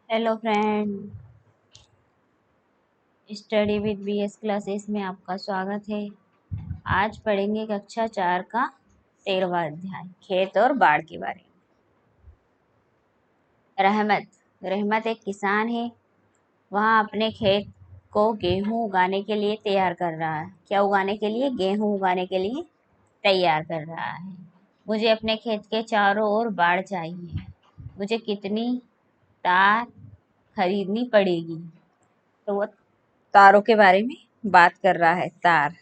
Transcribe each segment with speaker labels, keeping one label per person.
Speaker 1: Hello friend, study with BS classes में आपका स्वागत है। आज पढ़ेंगे कक्षा 4 का 13वां अध्याय खेत और बाढ़ के बारे में। रहमत एक किसान है। वह अपने खेत को गेहूं उगाने के लिए तैयार कर रहा है। क्या उगाने के लिए? गेहूं उगाने के लिए तैयार कर रहा है। मुझे अपने खेत के चारों ओर बाड़ चाहिए। मुझे कितनी तार खरीदनी पड़ेगी? तो वो तारों के बारे में बात कर रहा है। तार।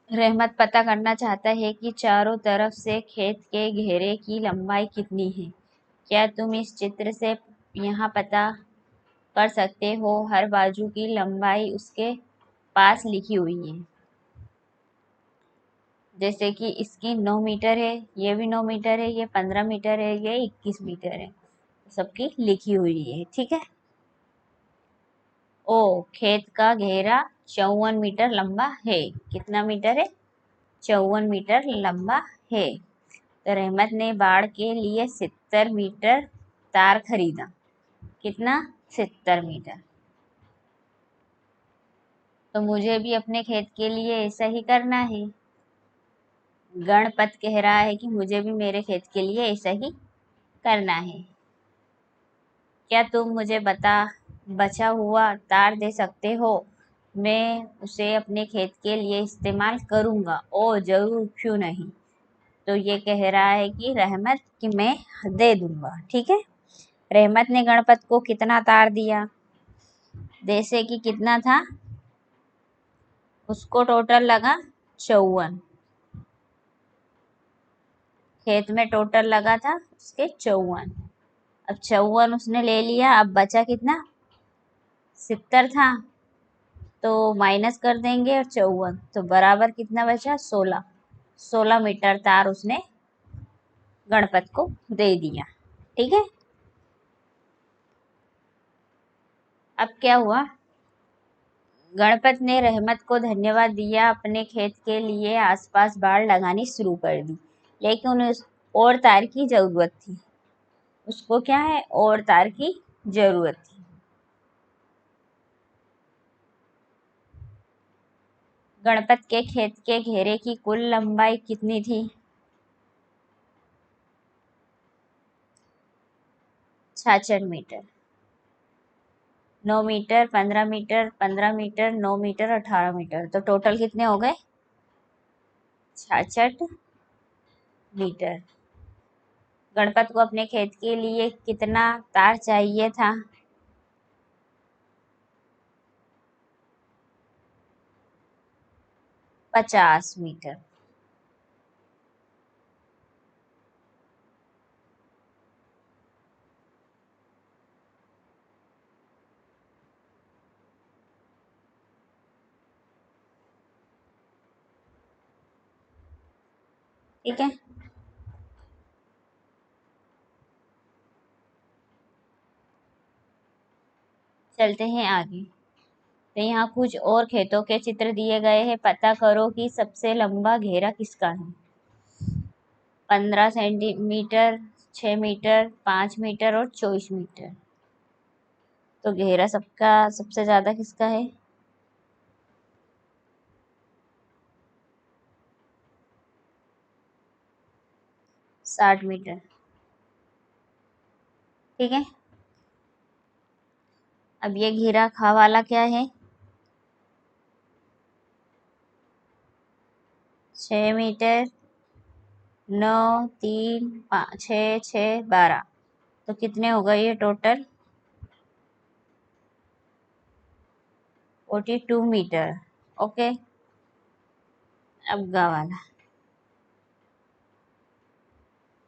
Speaker 1: रहमत पता करना चाहता है कि चारों तरफ से खेत के घेरे की लंबाई कितनी है। क्या तुम इस चित्र से यहाँ पता कर सकते हो? हर बाजू की लंबाई उसके पास लिखी हुई है। जैसे कि इसकी 9 मीटर है, ये भी 9 मीटर है, ये 15 मीटर है, ये 21 मीटर है। सबकी लिखी हुई है। ठीक है। ओ, खेत का घेरा 54 मीटर लंबा है। कितना मीटर है? 54 मीटर लंबा है। तो रहमत ने बाड़ के लिए 70 मीटर तार खरीदा। कितना? 70 मीटर। तो मुझे भी अपने खेत के लिए ऐसा ही करना है। गणपत कह रहा है कि मुझे भी मेरे खेत के लिए ऐसा ही करना है। क्या तुम मुझे बचा हुआ तार दे सकते हो? मैं उसे अपने खेत के लिए इस्तेमाल करूंगा। ओ जरूर, क्यों नहीं। तो ये कह रहा है कि रहमत कि मैं दे दूंगा। ठीक है। रहमत ने गणपत को कितना तार दिया? जैसे कि कितना था? उसको टोटल लगा 54। खेत में टोटल लगा था उसके 54। अब 54 उसने ले लिया। अब बचा कितना? 70 था। तो माइनस कर देंगे और 54 तो बराबर कितना बचा? 16। 16 मीटर तार उसने गणपत को दे दिया। ठीक है। अब क्या हुआ? गणपत ने रहमत को धन्यवाद दिया। अपने खेत के लिए आसपास बाड़ लगानी शुरू कर दी। लेकिन उस और तार की जरूरत थी। उसको क्या है? और तार की जरूरत थी। गणपत के खेत के घेरे की कुल लंबाई कितनी थी? 66 metre. 9 metre, 15 metre, 15 metre, 9 metre, 18 metre. तो टोटल कितने हो गए? 66 मीटर। गणपत को अपने खेत के लिए कितना तार चाहिए था? 50 मीटर। ठीक है। चलते हैं आगे। तो यहाँ कुछ और खेतों के चित्र दिए गए हैं। पता करो कि सबसे लंबा घेरा किसका है। 15 सेंटीमीटर, 6 मीटर, 5 मीटर और 24 मीटर। तो घेरा सबका सबसे ज्यादा किसका है? 60 मीटर। ठीक है। अब ये घेरा खा वाला क्या है? 6 मीटर, 9, 3, 5, 6, 6, 12। तो कितने हो गए ये टोटल? 42 मीटर। ओके। अब गा वाला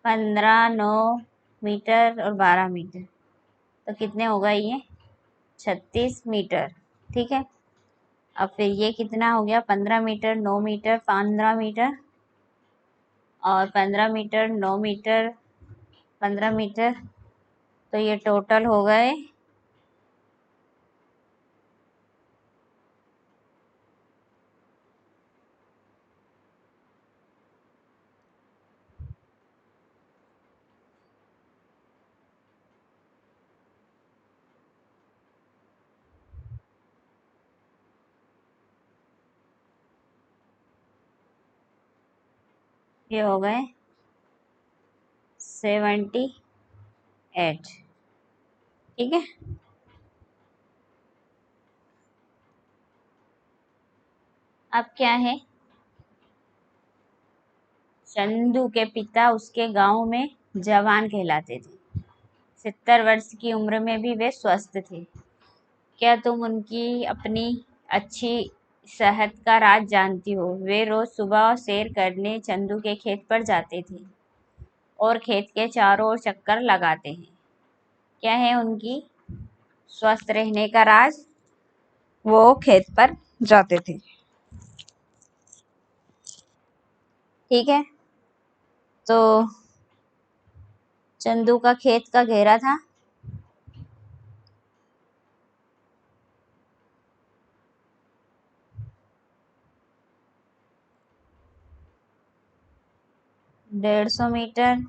Speaker 1: 15, 9 मीटर और 12 मीटर। तो कितने हो गए ये? 36 मीटर। ठीक है। अब फिर ये कितना हो गया? 15 मीटर, 9 मीटर, 15 मीटर और 15 मीटर, 9 मीटर, 15 मीटर। तो ये टोटल हो गए ये हो गए 78। ठीक है। अब क्या है, चंदू के पिता उसके गांव में जवान कहलाते थे। 70 वर्ष की उम्र में भी वे स्वस्थ थे। क्या तुम उनकी अपनी अच्छी सेहत का राज जानती हो? वे रोज सुबह सैर करने चंदू के खेत पर जाते थे और खेत के चारों ओर चक्कर लगाते हैं। क्या है उनकी स्वस्थ रहने का राज? वो खेत पर जाते थे। ठीक है। तो चंदू का खेत का घेरा था 150 मीटर,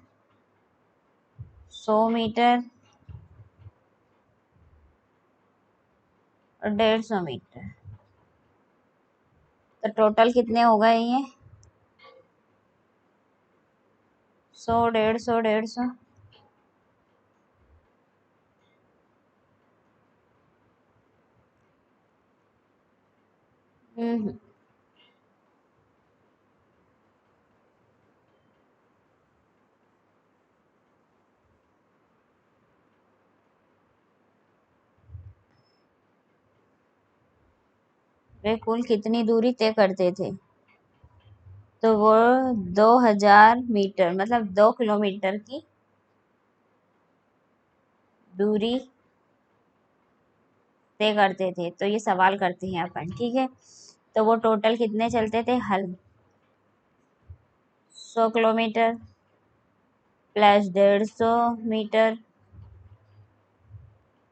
Speaker 1: 100 मीटर और 150 मीटर। तो टोटल कितने हो गए ये? 100, 150, 150। हम्म। वे कुल कितनी दूरी तय करते थे? तो वो 2000 मीटर मतलब 2 किलोमीटर की दूरी तय करते थे। तो ये सवाल करते हैं अपन। ठीक है। तो वो टोटल कितने चलते थे? हल 100 kilometre plus 150 metre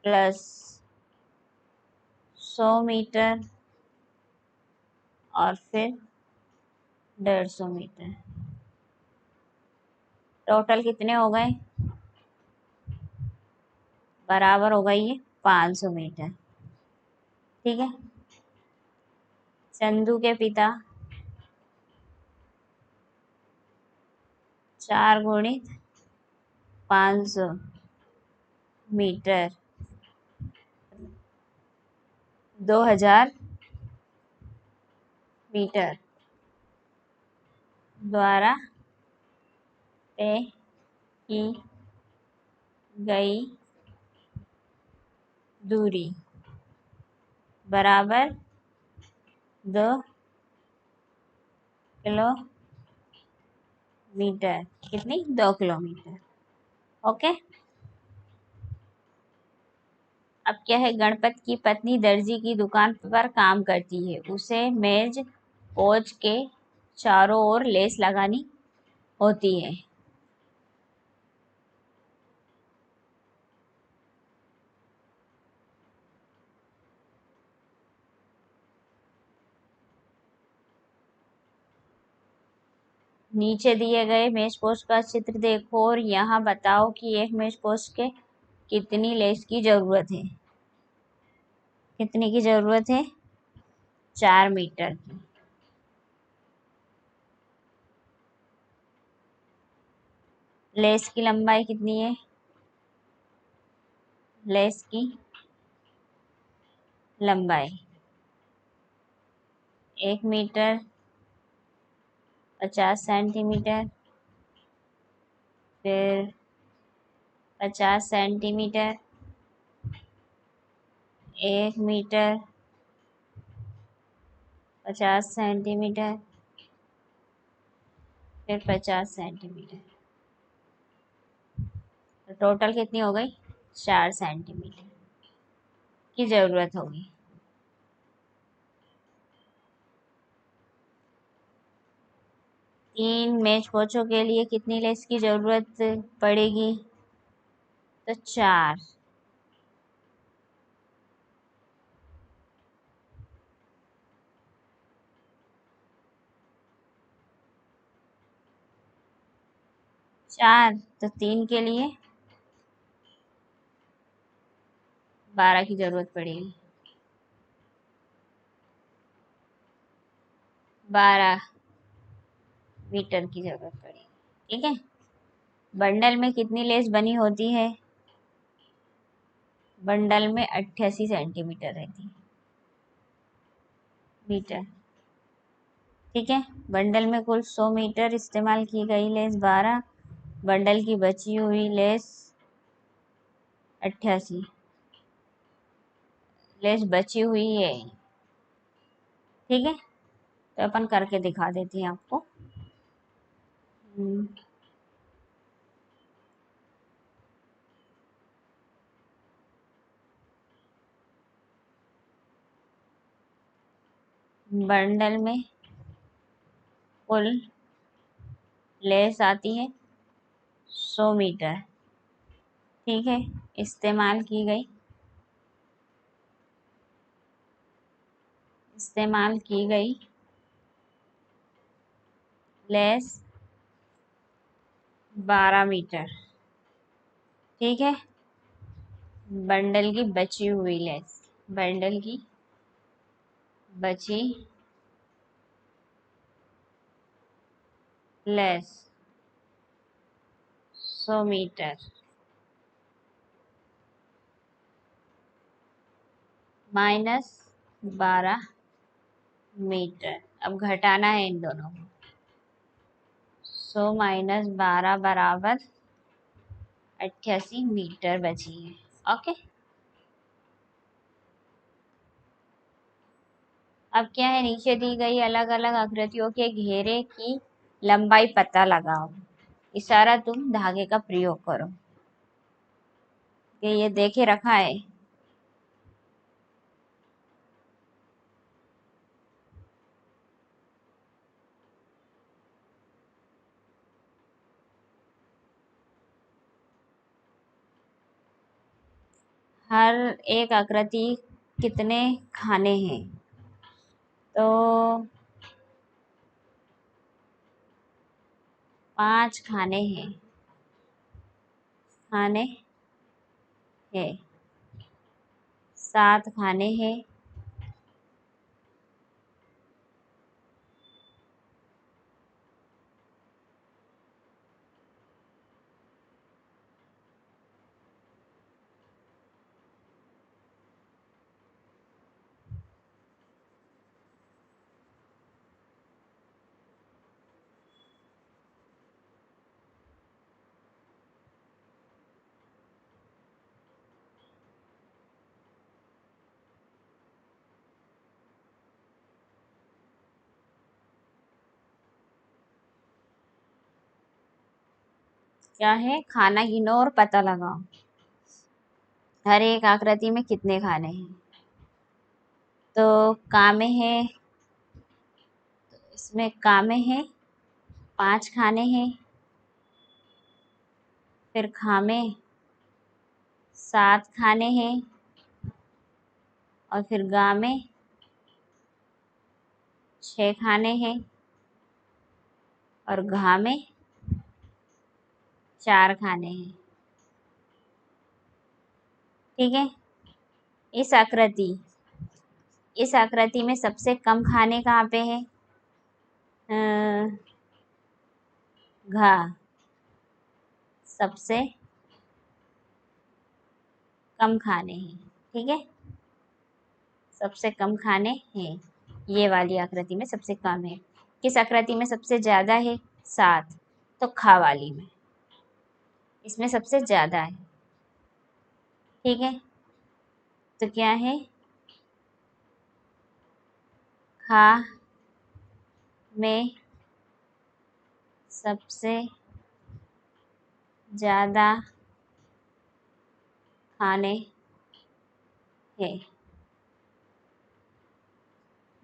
Speaker 1: plus 100 metre और फिर 150 मीटर। टोटल कितने हो गए? बराबर हो गई ये 500 मीटर। ठीक है। चंदू के पिता 4 × 500 मीटर 2000 मीटर द्वारा तय की गई दूरी बराबर 2 किलोमीटर। कितनी? 2 किलोमीटर। ओके। अब क्या है, गणपत की पत्नी दर्जी की दुकान पर काम करती है। उसे मेज पोच के चारों ओर लेस लगानी होती है। नीचे दिए गए मेजपोश का चित्र देखो और यहाँ बताओ कि एक मेजपोश के कितनी लेस की जरूरत है? कितनी की जरूरत है? 4 मीटर की। लेस की लंबाई कितनी है? लेस की लंबाई 1 मीटर 50 सेंटीमीटर, फिर 50 सेंटीमीटर, 1 मीटर 50 सेंटीमीटर, फिर 50 सेंटीमीटर। तो टोटल कितनी हो गई? 4 सेंटीमीटर की जरूरत होगी। 3 मेज पोछों के लिए कितनी लेस की जरूरत पड़ेगी? तो 4। 4 तो 3 के लिए 12 की जरूरत पड़ेगी। 12 मीटर की जरूरत पड़ेगी। ठीक है। बंडल में कितनी लेस बनी होती है? बंडल में 88 सेंटीमीटर रहती है मीटर। ठीक है। बंडल में कुल 100 मीटर इस्तेमाल की गई लेस 12, बंडल की बची हुई लेस 88 लेस बची हुई है। ठीक है। तो अपन करके दिखा देते हैं आपको। हम्म, बंडल में कुल लेस आती है 100 मीटर। ठीक है। इस्तेमाल की गई लेस 12 मीटर। ठीक है। बंडल की बची हुई लेस, बंडल की बची लेस 100 मीटर माइनस 12 मीटर। अब घटाना है इन दोनों को। 100 माइनस 12 बराबर 88 मीटर बची है। ओके। अब क्या है, नीचे दी गई अलग अलग आकृतियों के घेरे की लंबाई पता लगाओ। इशारा तुम धागे का प्रयोग करो। कि ये देखे रखा है। हर एक आकृति कितने खाने हैं? तो 5 खाने हैं। खाने हैं। 7 खाने हैं। क्या है, खाना गिनो और पता लगाओ। हर एक आकृति में कितने खाने हैं? तो कामे है, इसमें कामे है 5 खाने हैं। फिर खामे 7 खाने हैं। और फिर गामे 6 खाने हैं। और घामे 4 खाने हैं। ठीक है। इस आकृति इस आकृति में सबसे कम खाने कहाँ पे है? अ, घा सबसे कम खाने हैं। ठीक है। सबसे कम खाने हैं। ये वाली आकृति में सबसे कम है। किस आकृति में सबसे ज्यादा है? 7। तो खा वाली में, इसमें सबसे ज्यादा है। ठीक है। तो क्या है, खा में सबसे ज्यादा खाने हैं।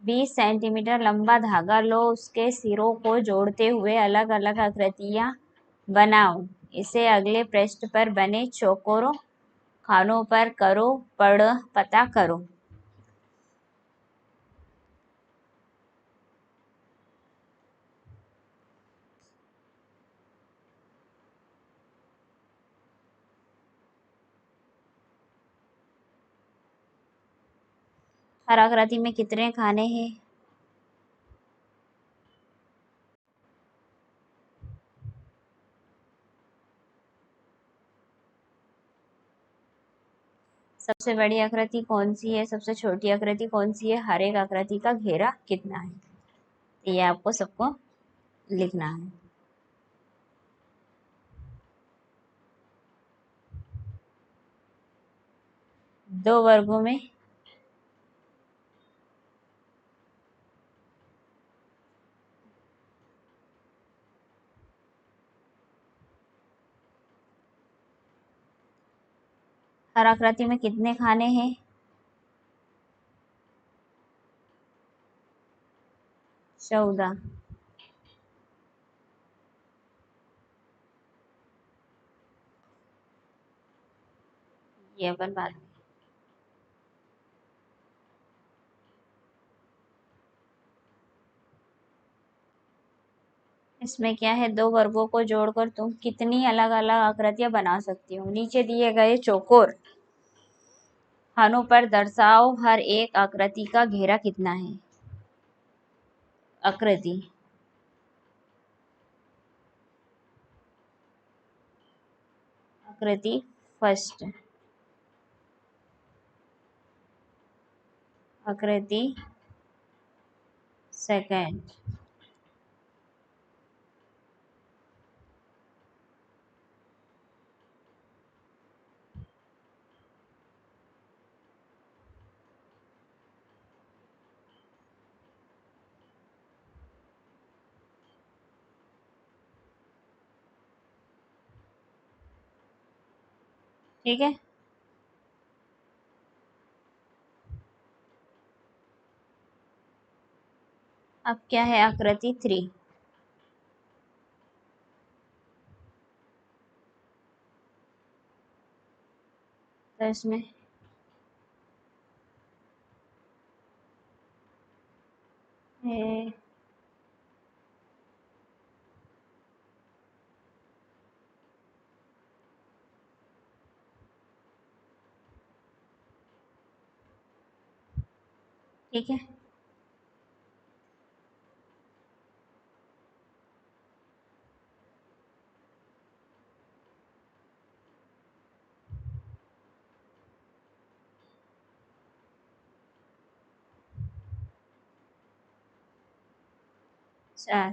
Speaker 1: 20 सेंटीमीटर लंबा धागा लो, उसके सिरों को जोड़ते हुए अलग अलग आकृतियां बनाओ। इसे अगले पृष्ठ पर बने चौकोरों खानों पर करो, पता करो। हर आकृति में कितने खाने हैं? सबसे बड़ी आकृति कौन सी है, सबसे छोटी आकृति कौन सी है, हर एक आकृति का घेरा कितना है, ये आपको सबको लिखना है। दो वर्गों में हर आकृति में कितने खाने हैं, 14। ये अपन बात, इसमें क्या है, दो वर्गों को जोड़कर तुम कितनी अलग अलग आकृतियां बना सकती हो। नीचे दिए गए चौकोर खानों पर दर्शाओ हर एक आकृति का घेरा कितना है। आकृति आकृति फर्स्ट, आकृति सेकंड, ठीक है। अब क्या है, आकृति 3, तो इसमें ए, ठीक है। चार,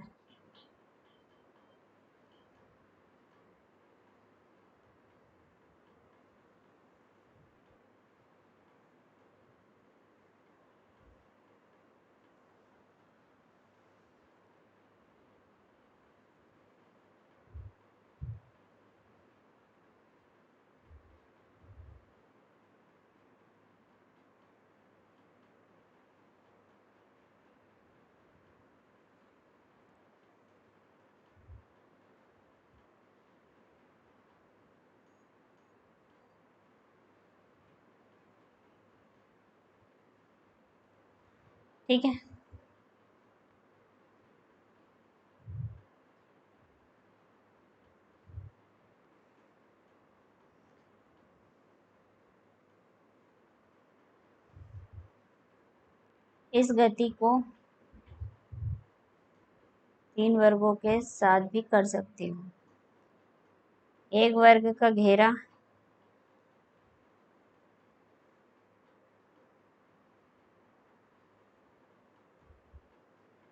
Speaker 1: ठीक है। इस गति को 3 वर्गों के साथ भी कर सकती हूँ। एक वर्ग का घेरा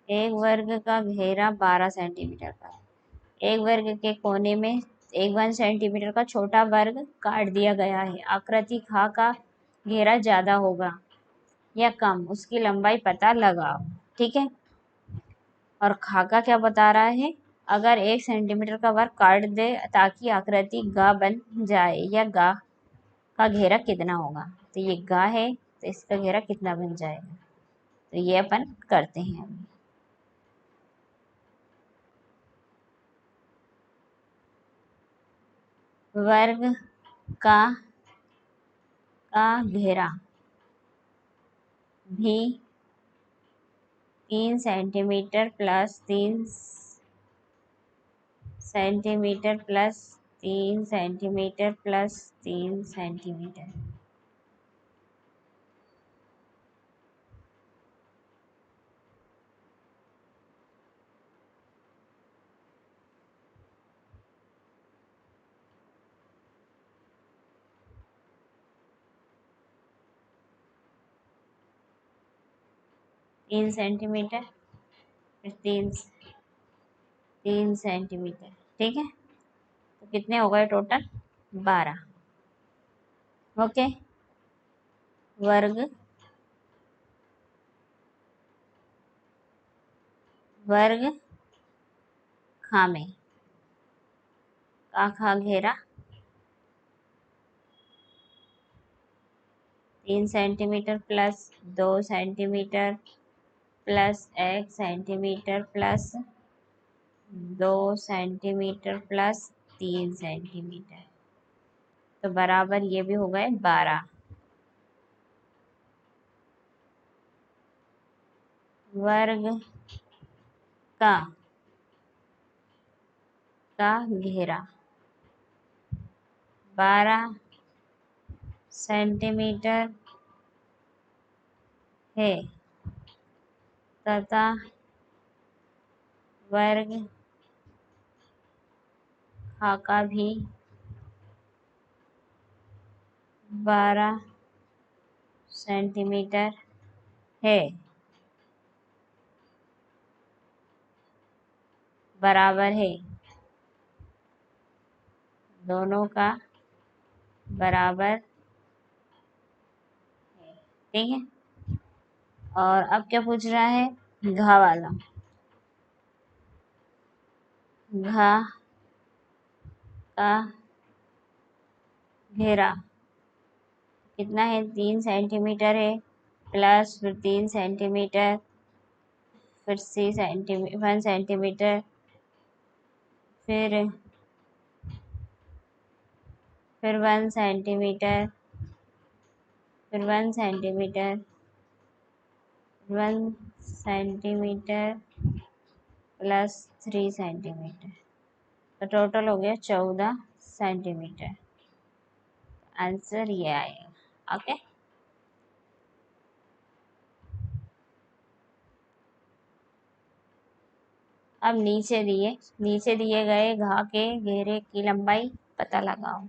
Speaker 1: एक वर्ग का घेरा 12 सेंटीमीटर का है। एक वर्ग के कोने में 1 सेंटीमीटर का छोटा वर्ग काट दिया गया है। आकृति खा का घेरा ज्यादा होगा या कम, उसकी लंबाई पता लगाओ। ठीक है। और खा का क्या बता रहा है, अगर 1 सेंटीमीटर का वर्ग काट दे ताकि आकृति गा बन जाए, या गा का घेरा कितना होगा। तो ये गा है, तो इसका घेरा कितना बन जाएगा, तो ये अपन करते हैं अभी। वर्ग का घेरा भी 3 centimetre plus 3 centimetre plus 3 centimetre plus 3 centimetre. 3 centimetre, फिर 3 सेंटीमीटर। ठीक है, तो कितने हो गए टोटल? 12। ओके। वर्ग वर्ग खामे का खा घेरा 3 centimetre plus 2 centimetre plus 1 centimetre plus 2 centimetre plus 3 centimetre, तो बराबर ये भी हो गए 12। वर्ग का घेरा 12 सेंटीमीटर है तथा वर्ग खाका भी 12 सेंटीमीटर है, बराबर है, दोनों का बराबर है। ठीक है, और अब क्या पूछ रहा है? घा वाला। घा का घेरा कितना है? 3 सेंटीमीटर है, प्लस फिर 3 सेंटीमीटर, फिर 1 सेंटीमीटर, फिर 1 सेंटीमीटर, फिर 1 सेंटीमीटर, 1 सेंटीमीटर प्लस 3 सेंटीमीटर, तो टोटल हो गया 14 सेंटीमीटर। आंसर ये आएगा। ओके, अब नीचे दिए गए घा के घेरे की लंबाई पता लगाओ।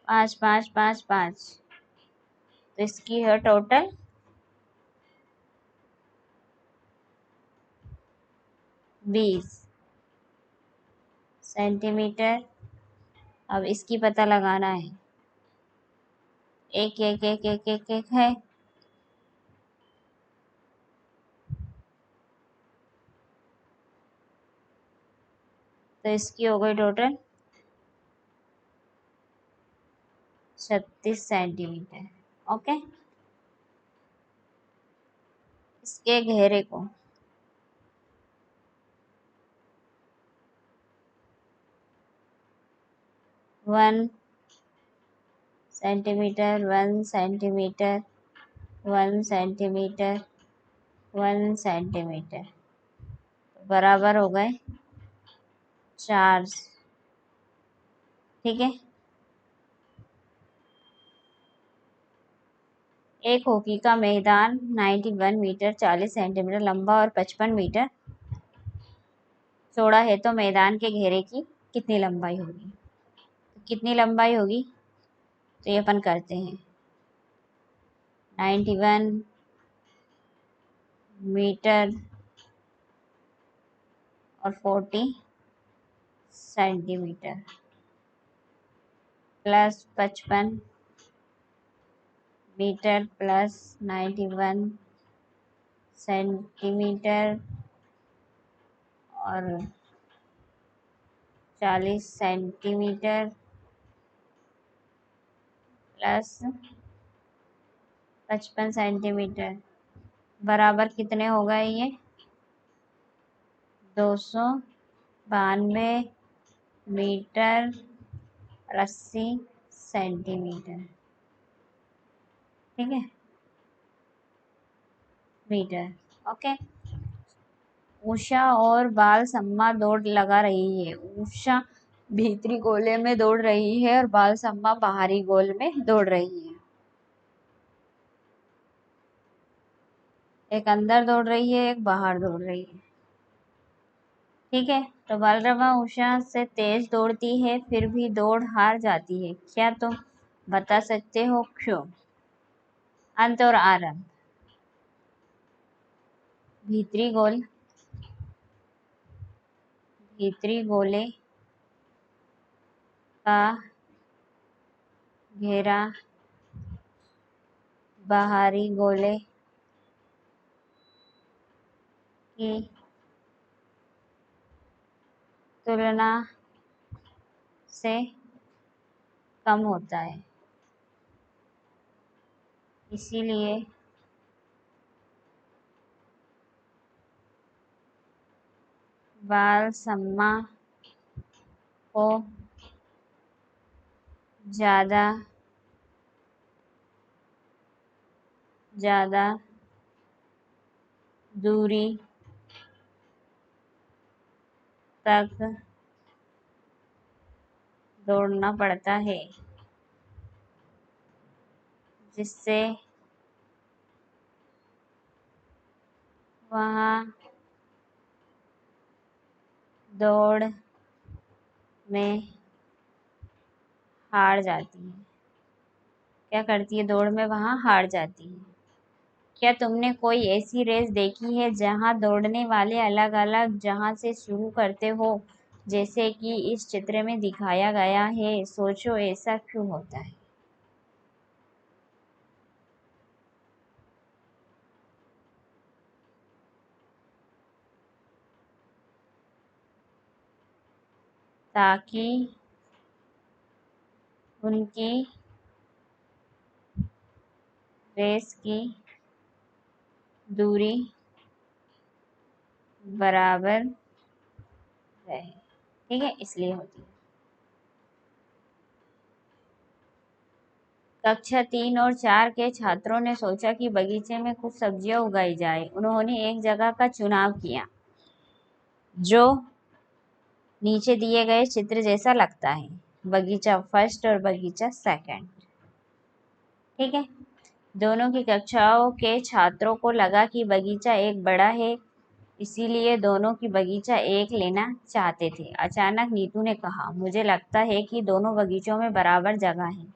Speaker 1: 5 5 5 5, तो इसकी है टोटल 20 सेंटीमीटर। अब इसकी पता लगाना है। एक एक एक एक एक एक है, तो इसकी हो गई टोटल 36 सेंटीमीटर। ओके, इसके घेरे को 1 सेंटीमीटर, 1 सेंटीमीटर, 1 सेंटीमीटर, 1 सेंटीमीटर, बराबर हो गए 4। ठीक है, एक हॉकी का मैदान 91 मीटर 40 सेंटीमीटर लंबा और 55 मीटर चौड़ा है, तो मैदान के घेरे की कितनी लंबाई होगी? तो कितनी लंबाई होगी, तो ये अपन करते हैं। 91 मीटर और 40 centimetre plus 55 metre plus 91 centimetre और 40 सेंटीमीटर प्लस 55 सेंटीमीटर, बराबर कितने हो गए? ये 292 मीटर और 80 सेंटीमीटर। ठीक है, मीटर। ओके, उषा और बालसम्मा दौड़ लगा रही है। उषा भीतरी गोले में दौड़ रही है और बालसम्मा बाहरी गोल में दौड़ रही है। एक अंदर दौड़ रही है, एक बाहर दौड़ रही है। ठीक है। तो बालरवा उषा से तेज दौड़ती है फिर भी दौड़ हार जाती है, क्या तुम बता सकते हो क्यों? अंत और आरंभ। भीतरी गोल, भीतरी गोले का घेरा बाहरी गोले की तुलना से कम होता है, इसीलिए बालसम्मा को ज़्यादा ज़्यादा दूरी तक दौड़ना पड़ता है, जिससे वह दौड़ में हार जाती है। क्या करती है? दौड़ में वहाँ हार जाती है। क्या तुमने कोई ऐसी रेस देखी है जहाँ दौड़ने वाले अलग अलग जहाँ से शुरू करते हो, जैसे कि इस चित्र में दिखाया गया है? सोचो ऐसा क्यों होता है? ताकि उनकी रेस की दूरी बराबर रहे। ठीक है, इसलिए होती है। कक्षा 3 और 4 के छात्रों ने सोचा कि बगीचे में कुछ सब्जियां उगाई जाए। उन्होंने एक जगह का चुनाव किया जो नीचे दिए गए चित्र जैसा लगता है। बगीचा फर्स्ट और बगीचा सेकंड। ठीक है। दोनों की कक्षाओं के छात्रों को लगा कि बगीचा एक बड़ा है, इसीलिए दोनों की बगीचा एक लेना चाहते थे। अचानक नीतू ने कहा, मुझे लगता है कि दोनों बगीचों में बराबर जगह है।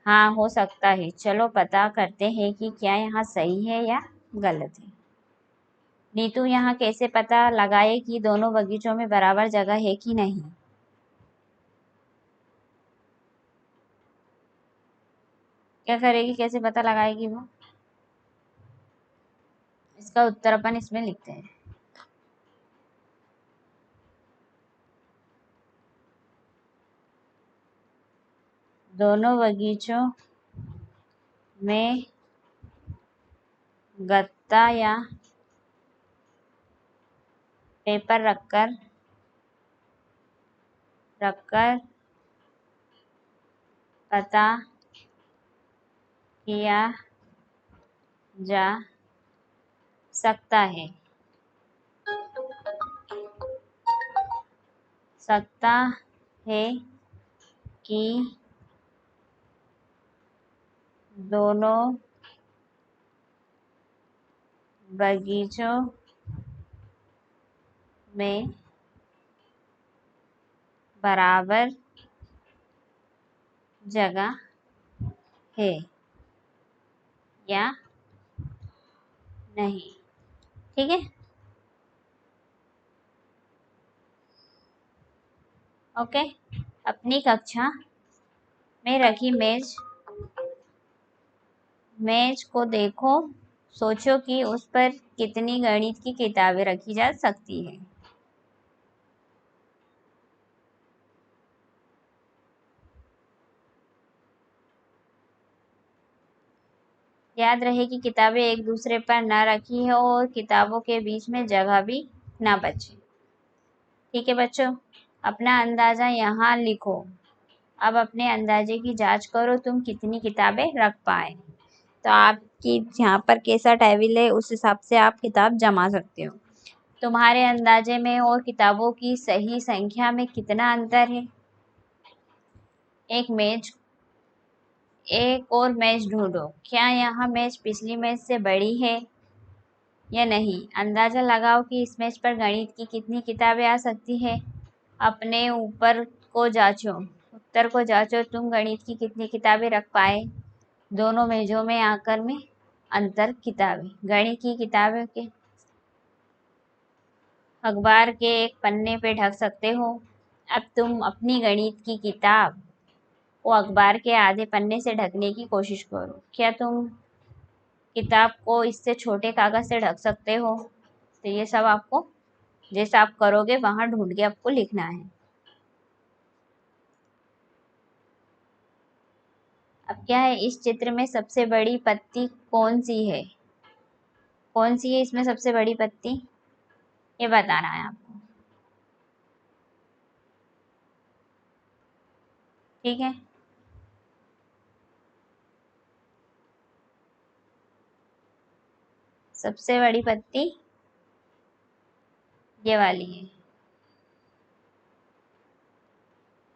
Speaker 1: हाँ, हो सकता है। चलो पता करते हैं कि क्या यहाँ सही है या गलत है। नीतू, यहाँ कैसे पता लगाए कि दोनों बगीचों में बराबर जगह है कि नहीं? क्या करेगी? कैसे पता लगाएगी वो? इसका उत्तर अपन इसमें लिखते हैं। दोनों बगीचों में गत्ता या पेपर रखकर पता किया जा सकता है। सकता है कि दोनों बगीचों में बराबर जगह है या नहीं। ठीक है, ओके। अपनी कक्षा में रखी मेज को देखो। सोचो कि उस पर कितनी गणित की किताबें रखी जा सकती है। याद रहे कि किताबें एक दूसरे पर न रखी हो और किताबों के बीच में जगह भी ना बचे। ठीक है बच्चों, अपना अंदाजा यहाँ लिखो। अब अपने अंदाजे की जांच करो, तुम कितनी किताबें रख पाए। तो आपकी यहाँ पर कैसा टेबल है, उस हिसाब से आप किताब जमा सकते हो। तुम्हारे अंदाजे में और किताबों की सही संख्या में कितना अंतर है? एक और मेज ढूंढो। क्या यहाँ मेज पिछली मेज से बड़ी है या नहीं। अंदाजा लगाओ कि इस मेज पर गणित की कितनी किताबें आ सकती है। अपने ऊपर को जांचो, उत्तर को जांचो, तुम गणित की कितनी किताबें रख पाए। दोनों मेजों में आकर में अंतर किताबें। गणित की किताबें के अखबार के एक पन्ने पे ढक सकते हो। अब तुम अपनी गणित की किताब को अखबार के आधे पन्ने से ढकने की कोशिश करो। क्या तुम किताब को इससे छोटे कागज से ढक सकते हो? तो ये सब आपको जैसा आप करोगे वहां ढूंढ के आपको लिखना है। अब क्या है, इस चित्र में सबसे बड़ी पत्ती कौन सी है? कौन सी है इसमें सबसे बड़ी पत्ती, ये बताना है आपको। ठीक है, सबसे बड़ी पत्ती ये वाली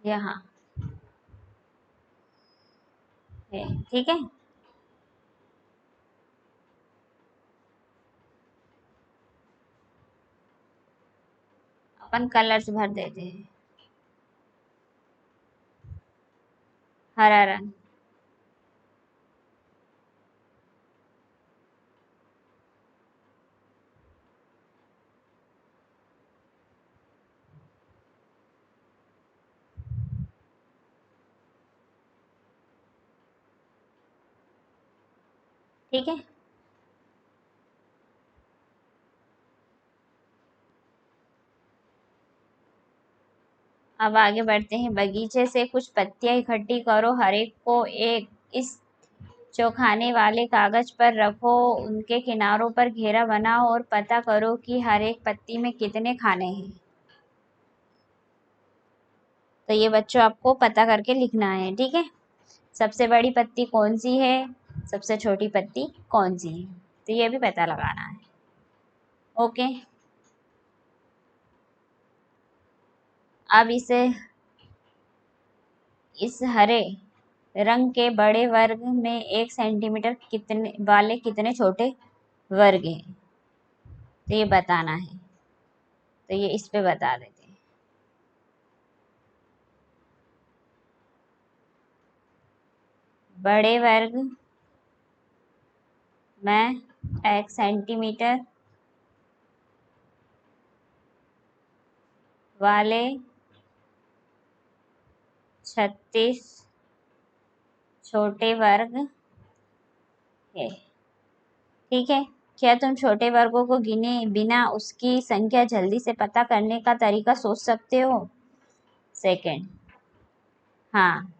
Speaker 1: यहाँ है। ठीक है, अपन कलर्स भर देते हैं। हरा रंग, ठीक है। अब आगे बढ़ते हैं। बगीचे से कुछ पत्तियां इकट्ठी करो, हर एक को एक इस चौखाने वाले कागज पर रखो, उनके किनारों पर घेरा बनाओ और पता करो कि हर एक पत्ती में कितने खाने हैं। तो ये बच्चों आपको पता करके लिखना है। ठीक है, सबसे बड़ी पत्ती कौन सी है, सबसे छोटी पत्ती कौन सी है, तो ये भी पता लगाना है। ओके, अब इस हरे रंग के बड़े वर्ग में 1 सेंटीमीटर कितने वाले कितने छोटे वर्ग हैं, तो ये बताना है। तो ये इस पे बता देते हैं। बड़े वर्ग में 1 सेंटीमीटर वाले 36 छोटे वर्ग है। ठीक है, क्या तुम छोटे वर्गों को गिने बिना उसकी संख्या जल्दी से पता करने का तरीका सोच सकते हो? सेकंड, हाँ,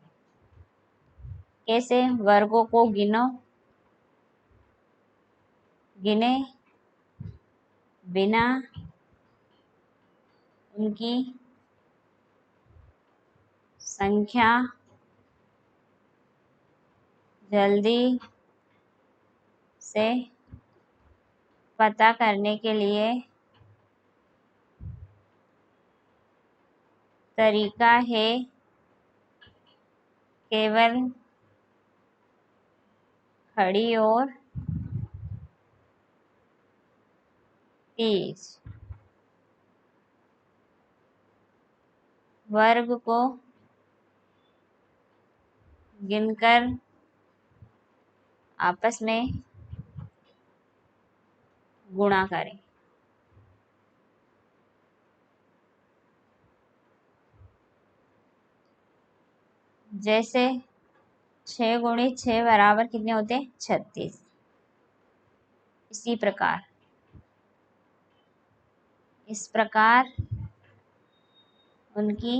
Speaker 1: कैसे? वर्गों को गिने बिना उनकी संख्या जल्दी से पता करने के लिए तरीका है केवल खड़ी और तेज वर्ग को गिनकर आपस में गुणा करें। जैसे 6 × 6 बराबर कितने होते हैं? 36। इस प्रकार उनकी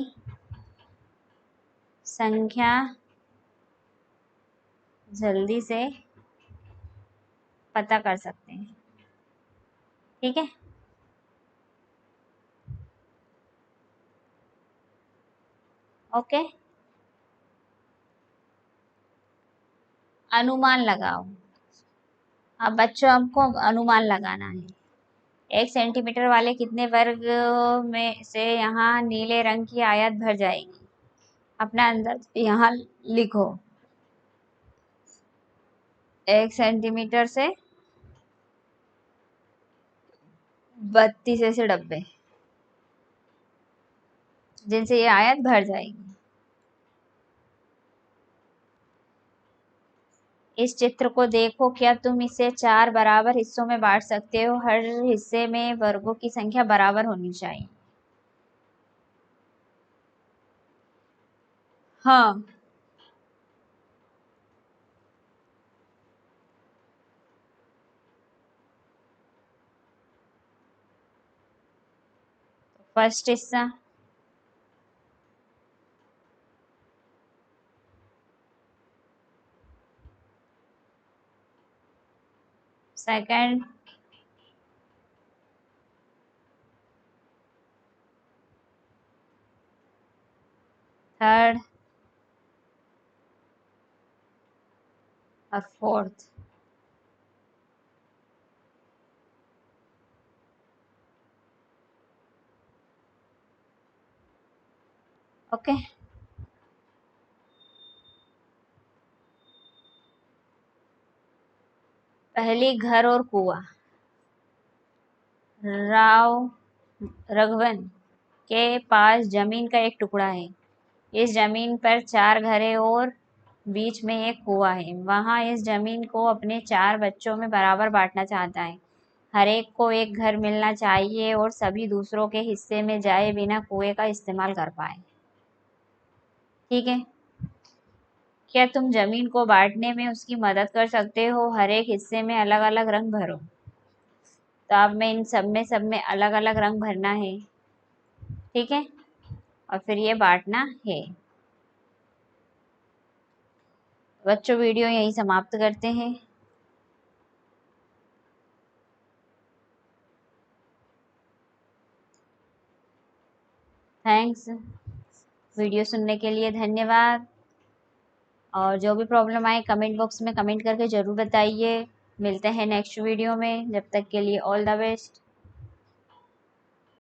Speaker 1: संख्या जल्दी से पता कर सकते हैं। ठीक है, ओके। अनुमान लगाओ। अब बच्चों आपको अनुमान लगाना है। 1 सेंटीमीटर वाले कितने वर्ग में से यहाँ नीले रंग की आयत भर जाएगी? अपना अंदाज यहाँ लिखो। 1 सेंटीमीटर से 32 ऐसे डब्बे जिनसे ये आयत भर जाएगी। इस चित्र को देखो, क्या तुम इसे 4 बराबर हिस्सों में बांट सकते हो? हर हिस्से में वर्गों की संख्या बराबर होनी चाहिए। हाँ, फर्स्ट हिस्सा, सेकंड, थर्ड और फोर्थ। ओके। पहली, घर और कुआं। राव रघवन के पास जमीन का एक टुकड़ा है। इस जमीन पर 4 घरे और बीच में एक कुआं है। वहाँ इस जमीन को अपने 4 बच्चों में बराबर बांटना चाहता है। हर एक को एक घर मिलना चाहिए और सभी दूसरों के हिस्से में जाए बिना कुएं का इस्तेमाल कर पाए। ठीक है। क्या तुम जमीन को बांटने में उसकी मदद कर सकते हो? हर एक हिस्से में अलग अलग रंग भरो। तो अब मैं इन सब में अलग अलग रंग भरना है। ठीक है, और फिर ये बांटना है। बच्चों, वीडियो यहीं समाप्त करते हैं। थैंक्स। वीडियो सुनने के लिए धन्यवाद। और जो भी प्रॉब्लम आए कमेंट बॉक्स में कमेंट करके ज़रूर बताइए। मिलते हैं नेक्स्ट वीडियो में। जब तक के लिए ऑल द बेस्ट।